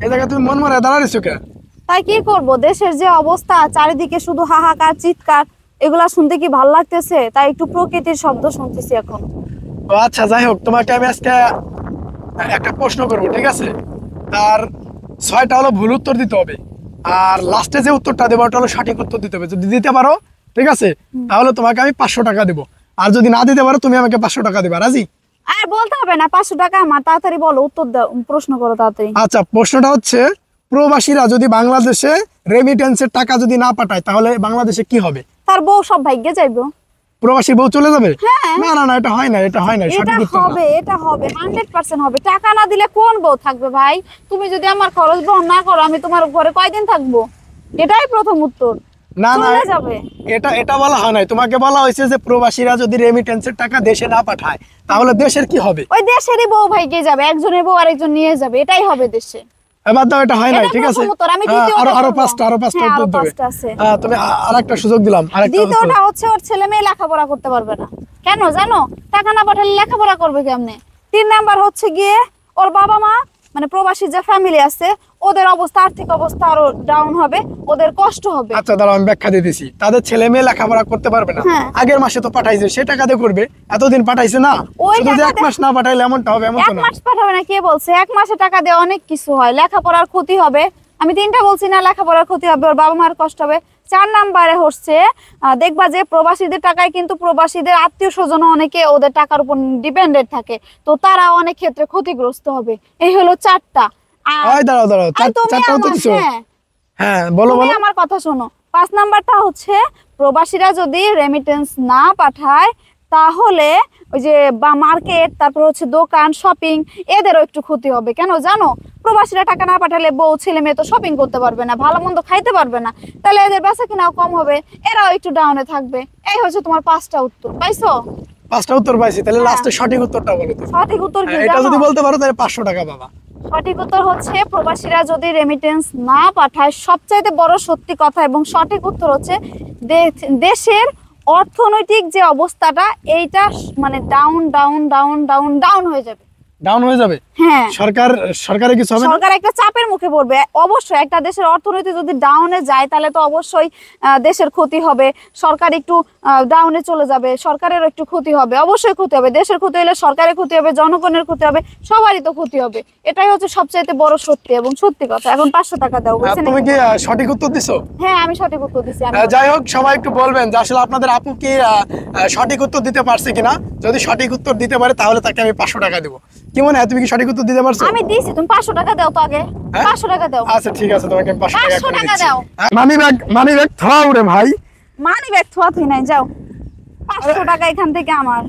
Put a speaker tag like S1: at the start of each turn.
S1: এই জায়গায় তুমি মন মরা দাঁড়াইছো কে?
S2: তাই কি করব, দেশের যে অবস্থা, চারিদিকে শুধু হাহাকার চিৎকার, এগুলা শুনতে কি ভাল লাগতেছে? তাই একটু প্রকৃতির শব্দ শুনতেছি এখন।
S1: ও আচ্ছা, যাই হোক, তোমাকে আমি আজকে একটা প্রশ্ন করবো, ঠিক আছে? তার 6টা হলো ভুল উত্তর দিতে হবে, আর লাস্টে যে উত্তরটা দেবো ওটা হলো সঠিক উত্তর দিতে হবে। যদি দিতে পারো, ঠিক আছে, তাহলে তোমাকে আমি 500 টাকা দেবো। আর যদি না দিতে পারো, তুমি আমাকে 500 টাকা দিবা। রাজি?
S2: আর বলতে হবে না 500 টাকা আমার, তাড়াতাড়ি বলো, উত্তর দাও, প্রশ্ন করো তাড়াতাড়ি।
S1: আচ্ছা, প্রশ্নটা হচ্ছে, প্রবাসীরা যদি বাংলাদেশে রেমিটেন্সের টাকা যদি না পাঠায়, তাহলে বাংলাদেশে কি হবে?
S2: তার বউ সব ভাগ্যে যাইবো।
S1: প্রবাসী বউ চলে যাবে?
S2: হ্যাঁ।
S1: না না না, এটা হয় না, এটা হয় না,
S2: এটা
S1: সঠিক উত্তর না।
S2: হবে, এটা হবে, 100% হবে। টাকা না দিলে কোন বউ থাকবে ভাই? তুমি যদি আমার খরচ বহন না করো, আমি তোমার ঘরে কয়দিন থাকবো? এটাই প্রথম উত্তর।
S1: না না,
S2: চলে যাবে।
S1: এটা বলা হয় নাই, তোমাকে বলা হয়েছে যে প্রবাসীরা যদি রেমিটেন্সের টাকা দেশে না পাঠায়, তাহলে দেশের কি হবে?
S2: ওই দেশেরই বউ ভাইকে যাবে, একজনের বউ আরেকজন নিয়ে যাবে, এটাই হবে দেশে।
S1: এবার দাও, এটা হয় নাই,
S2: এটা
S1: ঠিক আছে?
S2: প্রথম উত্তর, আমি দ্বিতীয়টা
S1: আরো
S2: বলবো।
S1: 5টা
S2: হ্যাঁ, আরো
S1: উত্তর দেবে।
S2: 5টা আছে।
S1: তুমি আরেকটা সুযোগ দিলাম, আরেকটা উত্তর।
S2: দ্বিতীয়টা হচ্ছে, ওর ছেলে মেয়ে লেখাপড়া করতে পারবে না। কেন জানো? টাকা না পাঠালে লেখাপড়া করবে কেমনে? 3 নাম্বার হচ্ছে গিয়ে, ওর বাবা মা মানে প্রবাসী যে ফ্যামিলি আছে, ওদের অবস্থা, আর্থিক অবস্থা আরো ডাউন হবে, ওদের কষ্ট হবে।
S1: আচ্ছা দাঁড়াও, আমি ব্যাখ্যা দিয়ে দিছি। তাদের ছেলে মেয়ে লেখাপড়া করতে পারবে না,
S2: হ্যাঁ।
S1: আগের মাসে তো পাঠাইছে, সে টাকা দিয়ে করবে। এতদিন পাঠাইছে না,
S2: ওই
S1: শুধু যে
S2: টাকা
S1: 1 মাস না পাঠাইলে এমনটা হবে, এমন তো
S2: 1
S1: না।
S2: মাস পাঠাবে না, কে বলছে? 1 মাসে টাকা দিয়ে অনেক কিছু হয়, লেখাপড়ার ক্ষতি হবে। আমি 3টা বলছি না, লেখাপড়ার ক্ষতি হবে, ওর বাবা মার কষ্ট হবে। 4 নাম্বারে হচ্ছে, দেখবা যে প্রবাসীদের টাকায় কিন্তু প্রবাসীদের আত্মীয় স্বজন অনেকে ওদের টাকার উপর ডিপেন্ডেন্ট থাকে, তো তারা অনেক ক্ষেত্রে ক্ষতিগ্রস্ত হবে। এই হলো 4টা।
S1: এই দাঁড়াও দাঁড়াও,
S2: আর তুমি
S1: 4টা উত্তর
S2: আমার-
S1: দিছো?
S2: হ্যাঁ,
S1: হ্যাঁ, বলো
S2: তুমি
S1: বলো।
S2: আমার কথা শোনো। 5 নাম্বারটা হচ্ছে, প্রবাসীরা যদি রেমিটেন্স না পাঠায়, তাহলে ওই যে বা মার্কেট, তারপর হচ্ছে দোকান, শপিং, এদেরও একটু ক্ষতি হবে। কেন জানো? প্রবাসীরা টাকা না পাঠালে বউ ছেলে মেয়ে তো শপিং করতে পারবে না, ভালো মন্দ খাইতে পারবে না, তাহলে এদের বেচা কিনাও কম হবে, এরাও একটু ডাউনে থাকবে। এই হচ্ছে তোমার 5টা উত্তর, পাইছো?
S1: 5টা উত্তর পাইছি, তাহলে
S2: হ্যাঁ।
S1: লাস্টে সঠিক উত্তরটা বলো তো।
S2: সঠিক উত্তর কি
S1: এটা
S2: জানো?
S1: যদি বলতে পারো তাহলে 500 টাকা পাবা।
S2: সঠিক উত্তর হচ্ছে, প্রবাসীরা যদি রেমিটেন্স না পাঠায়, সবচাইতে বড় সত্যি কথা এবং সঠিক উত্তর হচ্ছে, দেশের অর্থনৈতিক যে অবস্থাটা, এইটা মানে down down down down down হয়ে যাবে।
S1: ডাউন হয়ে যাবে?
S2: হ্যাঁ,
S1: সরকারে কিছু হবে না?
S2: সরকার একটা চাপের মুখে পড়বে। অবশ্যই একটা দেশের অর্থনীতি যদি ডাউনে যায়, তাহলে তো অবশ্যই দেশের ক্ষতি হবে। সরকার একটু ডাউনে চলে যাবে, সরকারেরও একটু ক্ষতি হবে, অবশ্যই ক্ষতি হবে। দেশের ক্ষতি হলে সরকারের ক্ষতি হবে, জনগণের ক্ষতি হবে, সবারই তো ক্ষতি হবে। এটাই হচ্ছে সবচাইতে বড় সত্যি এবং সত্যি কথা। এখন 500 টাকা দাও, বুঝছেন?
S1: তুমি কি সঠিক উত্তর দিছো?
S2: হ্যাঁ, আমি সঠিক উত্তর দিছি।
S1: যাই হোক, সবাই একটু বলবেন যে আসলে আপনাদের আপু কি সঠিক উত্তর দিতে পারছে কিনা। যদি সঠিক উত্তর দিতে পারে, তাহলে তাকে আমি 500 টাকা দেবো। কি মনে হয়, তুমি কি সঠিক উত্তর দিতে পারছো?
S2: আমি দিছি, তুমি 500 টাকা দাও তো আগে।
S1: হ্যাঁ?
S2: 500 টাকা দাও।
S1: আচ্ছা ঠিক আছে, তোমাকে আমি 500 টাকা
S2: 500
S1: করে
S2: টাকা
S1: দিচ্ছি।
S2: দাও।
S1: মানি ব্যাগ থাও রে ভাই।
S2: মানি ব্যাগ থোয়া থুই নাই, যাও। 500 টাকা এখান থেকে আমার।